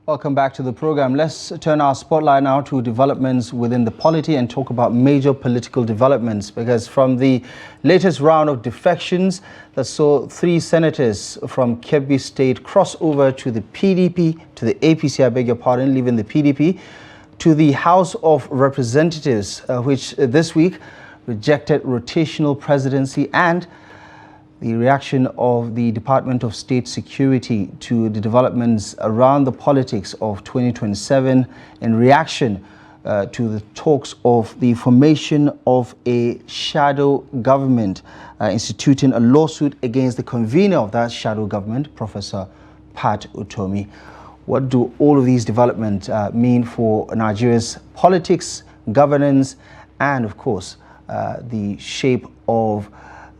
Welcome back to the program. Let's turn our spotlight now to developments within the polity and talk about major political developments, because from the latest round of defections that saw 3 senators from Kebbi State cross over to the PDP, to the APC, I beg your pardon, leaving the PDP, to the House of Representatives, which this week rejected rotational presidency, and the reaction of the Department of State Security to the developments around the politics of 2027 in reaction to the talks of the formation of a shadow government, instituting a lawsuit against the convener of that shadow government, Professor Prof Otomy. What do all of these developments mean for Nigeria's politics, governance, and of course, the shape of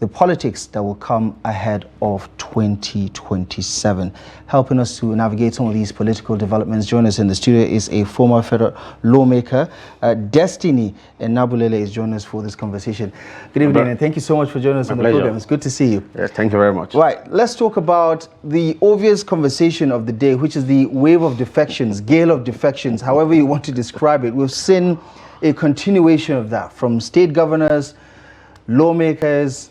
the politics that will come ahead of 2027? Helping us to navigate some of these political developments, join us in the studio is a former federal lawmaker. Destiny Enabulele is joining us for this conversation. Good evening, and thank you so much for joining us on the program. It's good to see you. Yes, thank you very much. Right, let's talk about the obvious conversation of the day, which is the wave of defections, gale of defections, however you want to describe it. We've seen a continuation of that from state governors, lawmakers,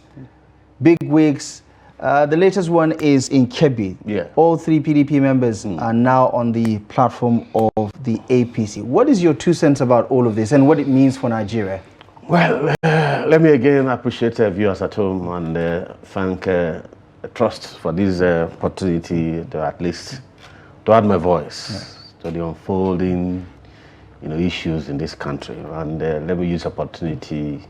big wigs. The latest one is in Kebbi. Yeah. All 3 PDP members are now on the platform of the APC. What is your 2 cents about all of this and what it means for Nigeria? Well, let me again appreciate viewers at home and thank Trust for this opportunity to at least to add my voice to the unfolding issues in this country. And let me use the opportunity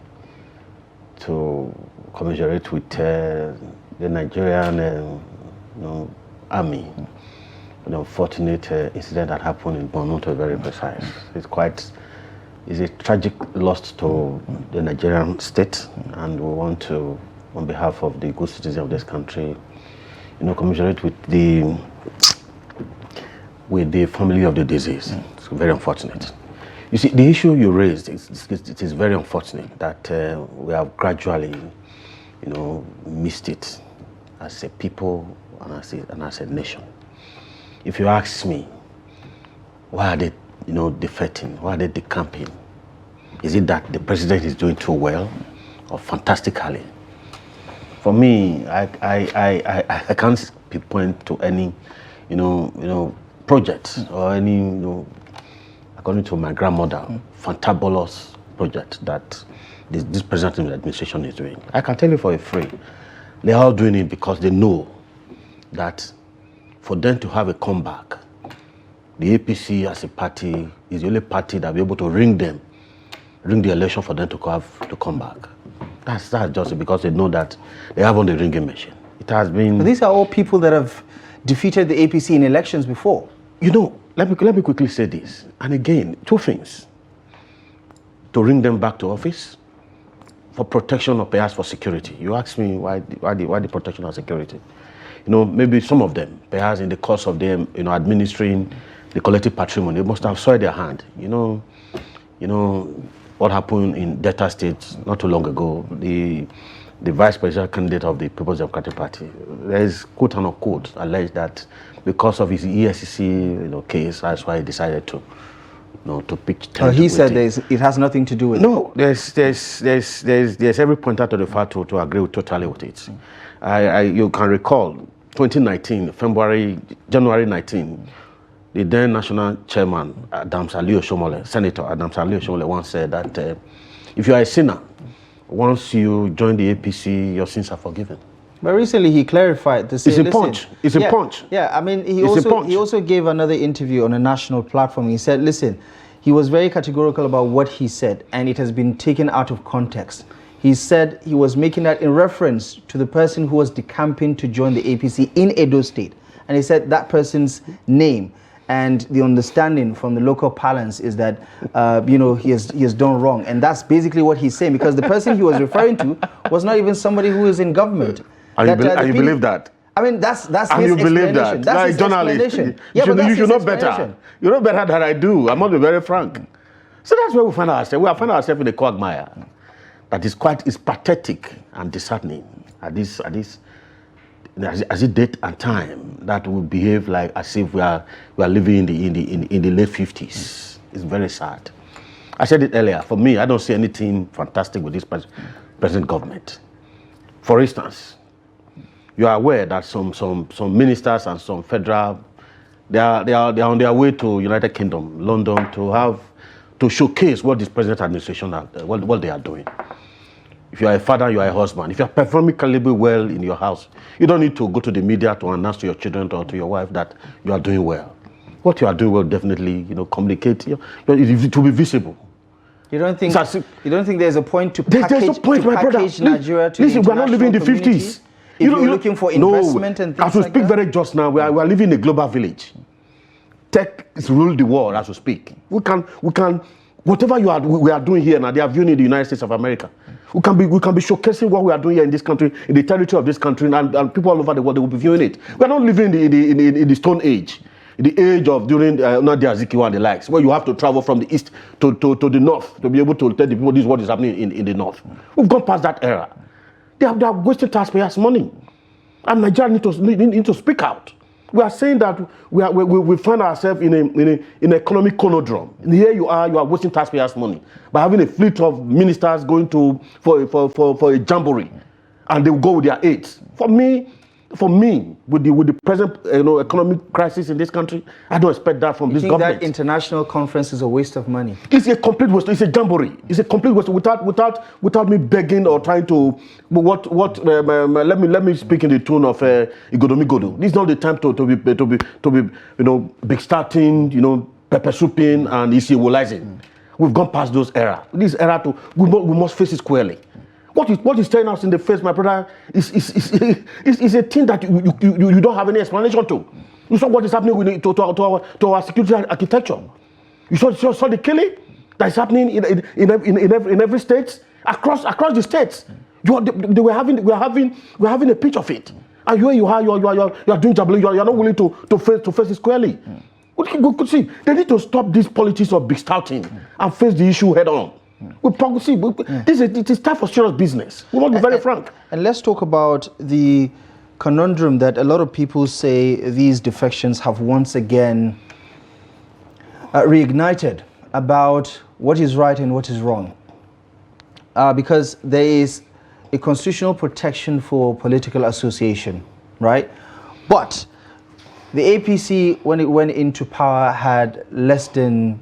to commiserate with the Nigerian army, the unfortunate incident that happened in Borno, to be very precise. It's a tragic loss to the Nigerian state, and we want to, on behalf of the good citizens of this country, commiserate with the family of the deceased. It's very unfortunate. You see, the issue you raised, it is very unfortunate that we have gradually, missed it as a people and as a nation. If you ask me, why are they, defecting? Why are they decamping? Is it that the president is doing too well or fantastically? For me, I can't pinpoint to any, project or any, according to my grandmother, fantabulous project that this present administration is doing. I can tell you for a free, they're all doing it because they know that for them to have a comeback, the APC as a party is the only party that will be able to ring the election for them to come back. That's just because they know that they have on the ringing machine. It has been. But these are all people that have defeated the APC in elections before. Let me quickly say this. And again, 2 things. To ring them back to office, for protection or perhaps for security. You ask me why the protection and security. Maybe some of them, perhaps in the course of them, administering the collective patrimony, they must have soiled their hand. What happened in Delta State not too long ago, the vice presidential candidate of the People's Democratic Party, there is quote unquote alleged that because of his ESCC case, that's why he decided to pitch. He said it has nothing to do with it. No, there's every pointer to the fact to agree totally with it. You can recall 2019, January 19, the then national chairman, Senator Adams Ali Oshomole once said that if you are a sinner, once you join the APC, your sins are forgiven. But recently he clarified to say, it's a punch. It's a punch. Yeah, I mean, he also gave another interview on a national platform. He said, listen, he was very categorical about what he said, and it has been taken out of context. He said he was making that in reference to the person who was decamping to join the APC in Edo State. And he said that person's name and the understanding from the local parlance is that, he has done wrong. And that's basically what he's saying, because the person he was referring to was not even somebody who is in government. And you believe that? I mean, that's his explanation. You believe that? That's his explanation. You should know better. You know better than I do. I must be very frank. So that's where we find ourselves. We find ourselves in a quagmire that is pathetic and disheartening. At this as a date and time that will behave like as if we are living in the late 50s. It's very sad. I said it earlier. For me, I don't see anything fantastic with this present government. For instance, you are aware that some ministers and some federal, they are on their way to United Kingdom, London, to showcase what this present administration what they are doing. If you are a father, you are a husband. If you are performing incredibly well in your house, you don't need to go to the media to announce to your children or to your wife that you are doing well. What you are doing well, definitely, communicate. To be visible. You don't think there's a point to there's no point, my brother. Nigeria to listen, we are not living in the 50s. If you're looking for investment and things as we like speak that? very just now, we are living in a global village. Tech is rule the world as we speak. We can whatever we are doing here now, they are viewing in the United States of America. We can be showcasing what we are doing here in this country, in the territory of this country, and people all over the world, they will be viewing it. We are not living in the Stone Age, in the age of during Nadia Azikiwe and the likes, where you have to travel from the east to the north to be able to tell the people this is what is happening in the north. We've gone past that era. They are wasting taxpayers' money, and Nigeria need to speak out. We are saying that we find ourselves in an economic conundrum. And here you are wasting taxpayers' money by having a fleet of ministers going for a jamboree, and they will go with their aides. For me, with the present economic crisis in this country, I don't expect that from this government. That international conference is a waste of money? It's a complete waste. It's a jamboree. It's a complete waste without me begging or trying to. Let me speak in the tone of Igodomigodo. This is not the time to be big starting, pepper souping and isiwolizing. We've gone past those era. This era we must face it squarely. What is staring us in the face, my brother, is a thing that you don't have any explanation to. You saw what is happening to our security architecture. You saw the killing that is happening in every state across the states. We're having a pitch of it, and you are doing jabbling. You are not willing to face it squarely. We could see they need to stop this politics of big starting and face the issue head on. It is time for serious business. We must be very frank. And let's talk about the conundrum that a lot of people say these defections have once again reignited about what is right and what is wrong. Because there is a constitutional protection for political association, right? But the APC, when it went into power, had less than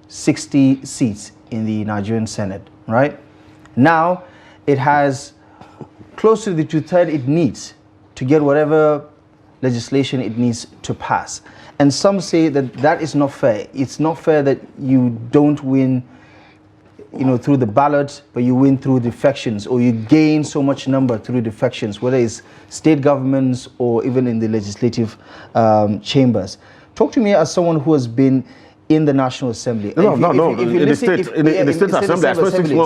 60 seats in the Nigerian Senate, right? Now, it has close to the two-thirds it needs to get whatever legislation it needs to pass. And some say that is not fair. It's not fair that you don't win, through the ballot, but you win through defections, or you gain so much number through defections, whether it's state governments or even in the legislative chambers. Talk to me as someone who has been in the National Assembly. In the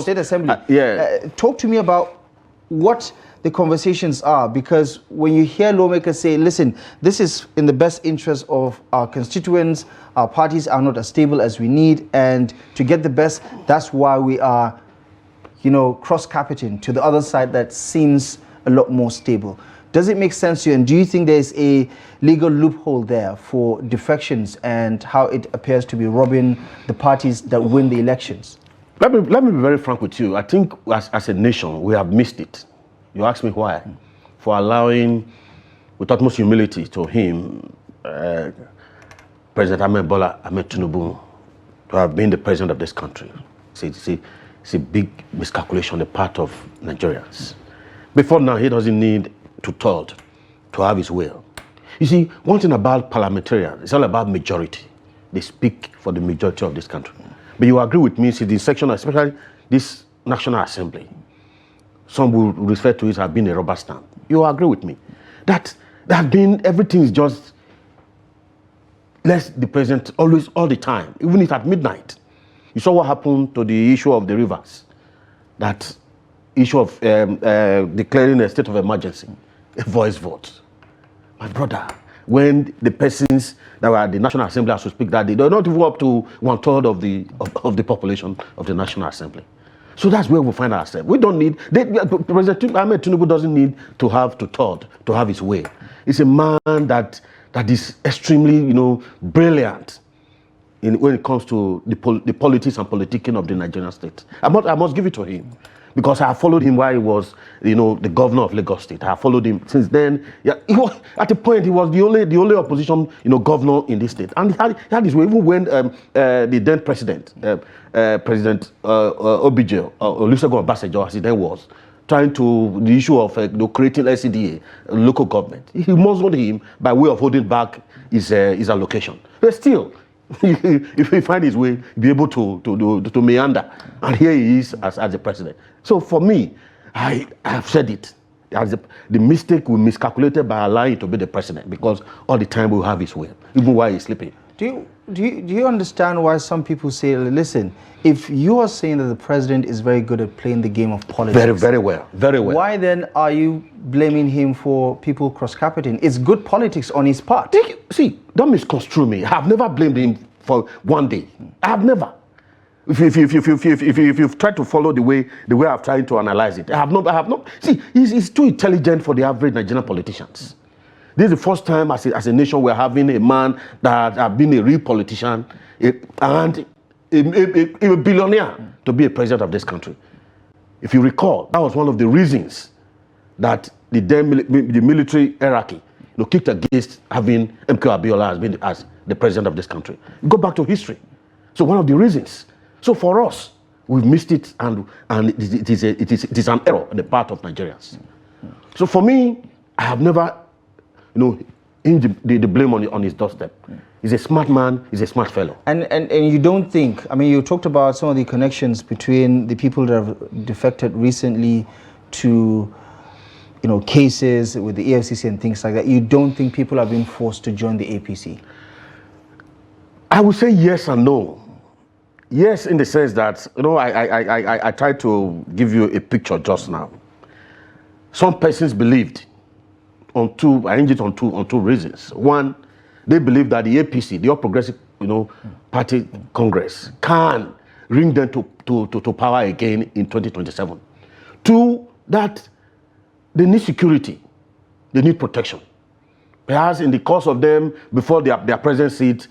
State Assembly. Talk to me about what the conversations are, because when you hear lawmakers say, listen, this is in the best interest of our constituents, our parties are not as stable as we need, and to get the best, that's why we are, cross-carpeting to the other side that seems a lot more stable. Does it make sense to you, and do you think there's a legal loophole there for defections and how it appears to be robbing the parties that win the elections? Let me be very frank with you. I think as a nation, we have missed it. You ask me why? For allowing, with utmost humility to him, President Ahmed Tinubu, to have been the president of this country. It's a big miscalculation on the part of Nigerians. Before now, he doesn't need to told to have his will. You see, one thing about parliamentarians, it's all about majority. They speak for the majority of this country. But you agree with me, see, the section, especially this National Assembly, some will refer to it as being a rubber stamp. You agree with me that everything is just let the president always, all the time, even if at midnight. You saw what happened to the issue of the rivers, that issue of declaring a state of emergency, a voice vote. My brother, when the persons that were at the National Assembly, as we speak that day, they're not even up to 1/3 of the population of the National Assembly. So that's where we find ourselves. We don't need, President Ahmed Tinubu doesn't need to have to have his way. He's a man that is extremely, brilliant when it comes to the politics and politicking of the Nigerian state. I must give it to him, because I followed him while he was, the governor of Lagos State. I followed him since then. Yeah, at the point he was the only opposition, governor in this state, and he had his way. Even when the then president, President Olusegun Obasanjo, as he then was, trying to the issue of creating LCDA, local government, he muzzled him by way of holding back his allocation. But still, if he find his way, be able to meander, and here he is as the president. So for me, I have said it. The mistake we miscalculated by allowing to be the president, because all the time we'll have his way, even while he's sleeping. Do you understand why some people say, listen, if you are saying that the president is very good at playing the game of politics, very well, why then are you blaming him for people cross-carpeting? It's good politics on his part. See, don't misconstrue me. I have never blamed him for one day. I have never. If you've tried to follow the way I've tried to analyze it, I have not. See, he's too intelligent for the average Nigerian politicians. This is the first time as a nation we're having a man that has been a real politician and a billionaire to be a president of this country. If you recall, that was one of the reasons that the military hierarchy kicked against having MK Abiola as the president of this country. Go back to history. So one of the reasons. So for us, we've missed it, and it is an error on the part of Nigerians. So for me, I have never, the blame on his doorstep. He's a smart man. He's a smart fellow. And you don't think? I mean, you talked about some of the connections between the people that have defected recently to, cases with the EFCC and things like that. You don't think people are being forced to join the APC? I would say yes and no. Yes, in the sense that, I tried to give you a picture just now. Some persons believed I hinged it on two reasons. One, they believe that the APC, the All Progressive, Party Congress, can bring them to power again in 2027. Two, that they need security, they need protection. Perhaps in the course of them, before their present seat,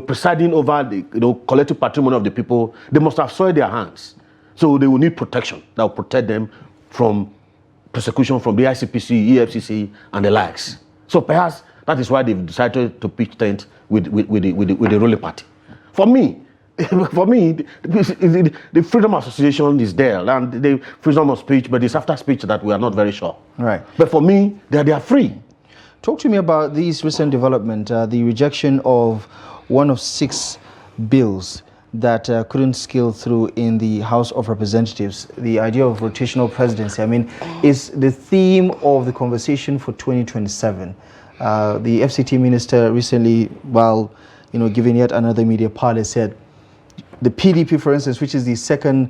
presiding over the collective patrimony of the people, they must have soiled their hands. So they will need protection that will protect them from persecution from the ICPC, EFCC, and the likes. So perhaps that is why they've decided to pitch tent with the ruling party. For me, the freedom of association is there, and the freedom of speech, but it's after speech that we are not very sure. Right. But for me, they are free. Talk to me about these recent development, the rejection of one of 6 bills that couldn't scale through in the House of Representatives. The idea of rotational presidency, I mean, is the theme of the conversation for 2027. The FCT minister recently, while giving yet another media parley, said the PDP, for instance, which is the second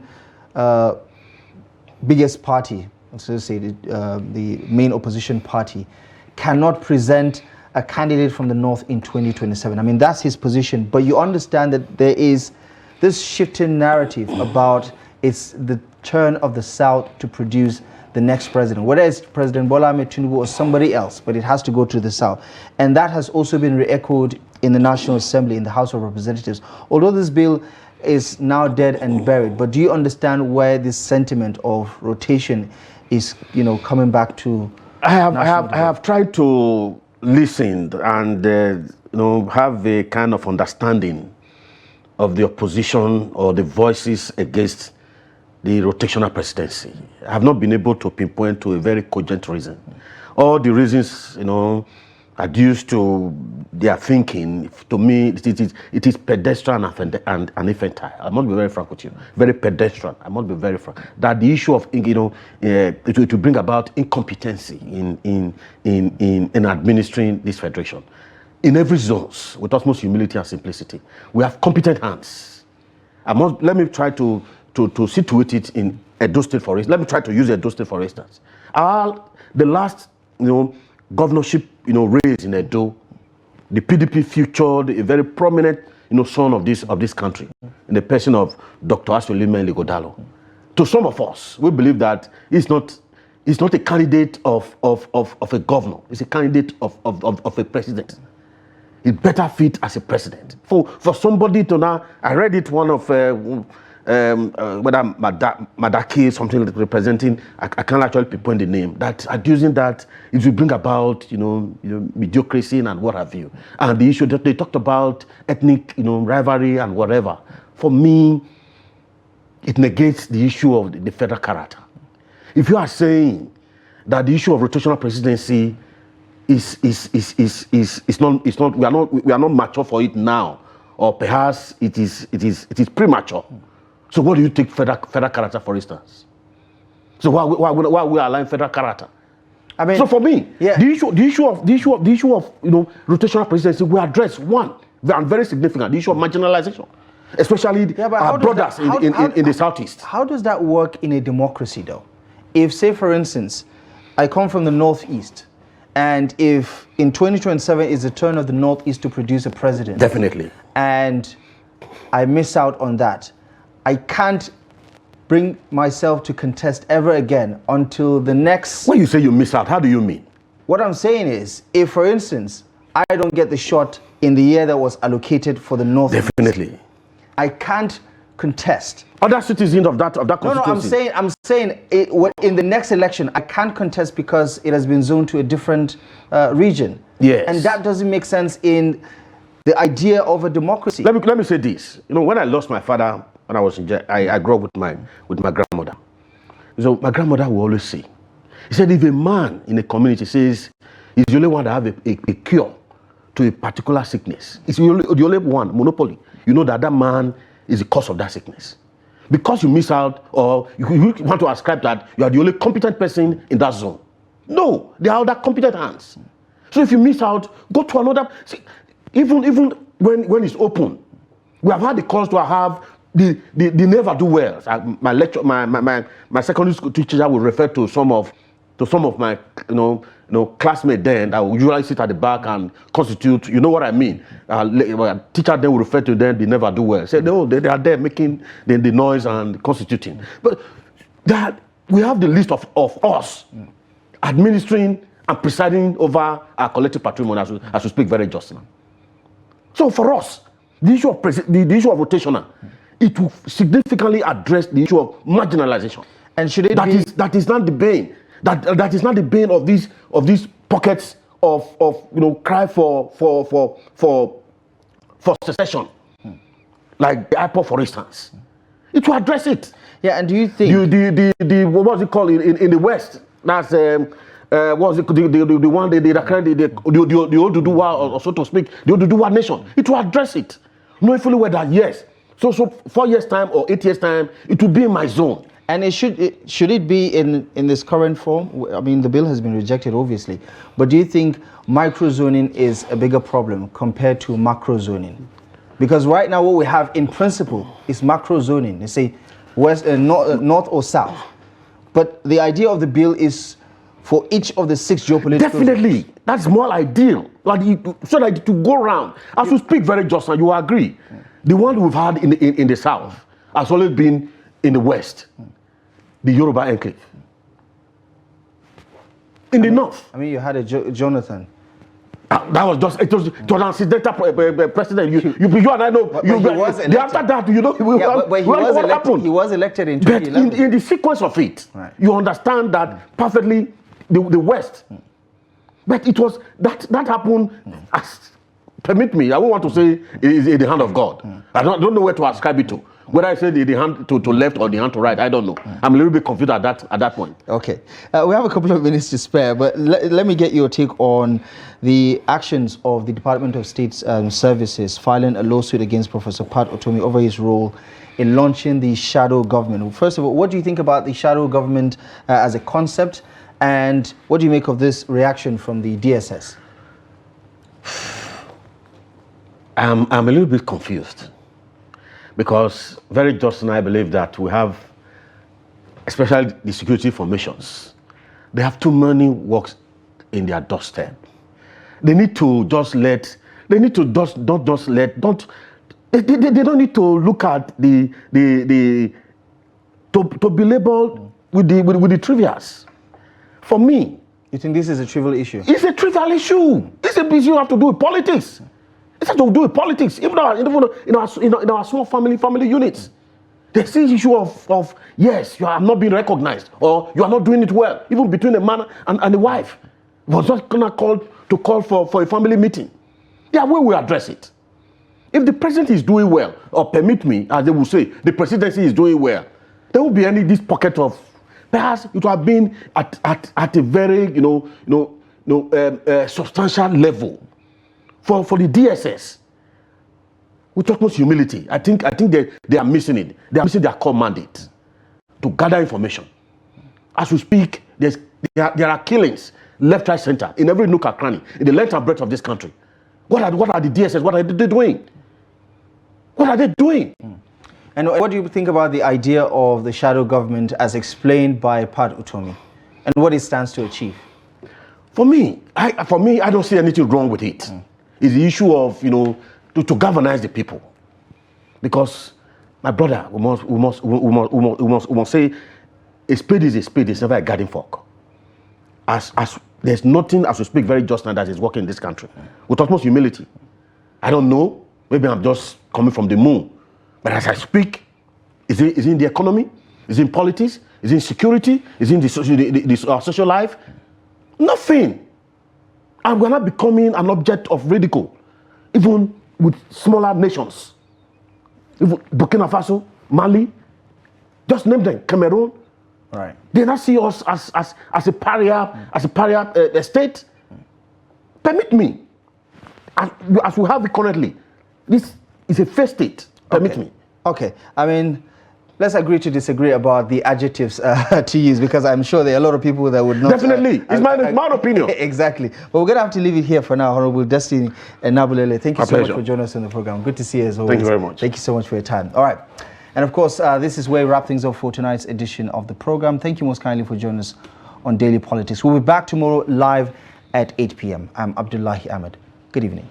biggest party, so to say, the main opposition party, cannot present a candidate from the North in 2027. I mean, that's his position. But you understand that there is this shifting narrative about it's the turn of the South to produce the next president, whether it's President Bola Ahmed Tinubu or somebody else, but it has to go to the South. And that has also been re-echoed in the National Assembly, in the House of Representatives. Although this bill is now dead and buried, but do you understand where this sentiment of rotation is, coming back to? I have tried to listen and have a kind of understanding of the opposition or the voices against the rotational presidency. I have not been able to pinpoint to a very cogent reason. All the reasons, adduced to their thinking, to me, it is pedestrian and infantile. I must be very frank with you. Very pedestrian. I must be very frank. That the issue of, to bring about incompetency in administering this federation. In every zones, with utmost humility and simplicity, we have competent hands. Let me try to situate it in Edo State, for instance. Let me try to use Edo State, for instance. The last, governorship, race in Edo, the PDP featured a very prominent, son of this country, in the person of Dr. Asolime Ligodalo. to some of us, we believe that it's not a candidate of a governor. It's a candidate of a president. It better fit as a president. For somebody to now, I read it, one of whether Madaki, something like representing, I can't actually pinpoint the name, that accusing that it will bring about, mediocrity and what have you. And the issue that they talked about ethnic, rivalry and whatever. For me, it negates the issue of the federal character. If you are saying that the issue of rotational presidency is not we are not mature for it now, or perhaps it is premature. So what do you take federal character, for instance? So why we align federal character? I mean, so for me, yeah, the issue of rotational presidency we address one and very significant, the issue of marginalization, especially our brothers in the southeast. How does that work in a democracy, though? If, say, for instance, I come from the northeast, and if in 2027 is the turn of the northeast to produce a president, definitely, and I miss out on that, I can't bring myself to contest ever again until the next... When you say you miss out, how do you mean? What I'm saying is, if, for instance, I don't get the shot in the year that was allocated for the northeast, definitely, I can't contest. Other citizens of that constituency. No, I'm saying in the next election, I can't contest because it has been zoned to a different region. Yes. And that doesn't make sense in the idea of a democracy. Let me say this. When I lost my father, when I was in jail, I grew up with my grandmother. So my grandmother will always say, he said, if a man in a community says he's the only one that have a cure to a particular sickness, it's the only one, monopoly, you know that man is the cause of that sickness. Because you miss out, or you want to ascribe that you are the only competent person in that zone. No, there are other competent hands. So if you miss out, go to another. See, even when it's open, we have had the cause to have the never do well. My secondary school teacher will refer to some of my classmates then that will usually sit at the back and constitute, you know what I mean? Teacher then will refer to them, they never do well. Say, no, they are there making the noise and constituting. But that we have the list of us administering and presiding over our collective patrimony as we speak very justly. So for us, the issue of rotational, it will significantly address the issue of marginalization. And should it that is not the bane. That is not the bane of these pockets of cry for secession, like the IPOB, for instance. It will address it. Yeah, and do you think the what was it called in the West? That's what was it, the one the Oduduwa, or so to speak, the Oduduwa nation. It will address it, knowing fully well that yes. So 4 years time or 8 years time, it will be in my zone. And should it be in this current form? I mean, the bill has been rejected, obviously. But do you think micro-zoning is a bigger problem compared to macro-zoning? Because right now what we have in principle is macro-zoning. They say west, north or south. But the idea of the bill is for each of the 6 geopolitical... Definitely. Zones. That's more ideal. So that to go around. As we speak very just now, you agree. The one we've had in the south has always been in the west. The Yoruba enclave. In the north. I mean, you had a Jonathan. That was just, it was an accidental president. You and I know. But he was elected. After that, you know, what happened. He was elected in 2011. But in the sequence of it, right, you understand that perfectly, the West. But it was, that happened as, permit me, I don't want to say it is in the hand of God. I don't know where to ascribe it to. Whether I say the hand to left or the hand to right, I don't know. I'm a little bit confused at that point. Okay. We have a couple of minutes to spare, but let me get your take on the actions of the Department of State Services filing a lawsuit against Professor Prof Otomy over his role in launching the shadow government. First of all, what do you think about the shadow government as a concept, and what do you make of this reaction from the DSS? I'm a little bit confused. Because very justly, I believe that we have, especially the security formations, they have too many works in their doorstep. They need to just let, they need to just, don't just let, don't, they don't need to look at the to be labeled with the trivials. For me, you think this is a trivial issue? It's a trivial issue. It's a issue you have to do with politics. It's have to do with politics. Even in our small family units, there's this issue of yes, you are not being recognized or you are not doing it well. Even between a man and a wife, was not gonna call for a family meeting. There are ways we address it. If the president is doing well, or permit me, as they will say, the presidency is doing well, there won't be any this pocket of. Perhaps it would have been at a very substantial level for the DSS. With utmost humility, I think they are missing it. They are missing their core mandate to gather information. As we speak, there are killings left, right, center in every nook and cranny in the length and breadth of this country. What are the DSS? What are they doing? What are they doing? And what do you think about the idea of the shadow government as explained by Prof Otomy and what it stands to achieve? For me, I don't see anything wrong with it. It's the issue of to galvanize the people, because my brother, we must say a spade is a spade. It's never a garden fork. As there's nothing, as we speak very just now, that is working in this country. With utmost humility, I don't know. Maybe I'm just coming from the moon. But as I speak, is it in the economy? Is it in politics? Is it in security? Is it in our social life? Nothing. And we're not becoming an object of ridicule, even with smaller nations. Even Burkina Faso, Mali, just name them, Cameroon. Right. They not see us as a pariah state. Permit me, as we have it currently, this is a fair state. Permit me. Okay. I mean, let's agree to disagree about the adjectives to use, because I'm sure there are a lot of people that would not. Definitely. It's my opinion. Exactly. But we're going to have to leave it here for now, Honorable Destiny Enabulele. Thank you so much for joining us on the program. Good to see you as always. Thank you very much. Thank you so much for your time. All right. And of course, this is where we wrap things up for tonight's edition of the program. Thank you most kindly for joining us on Daily Politics. We'll be back tomorrow live at 8 p.m. I'm Abdullahi Ahmed. Good evening.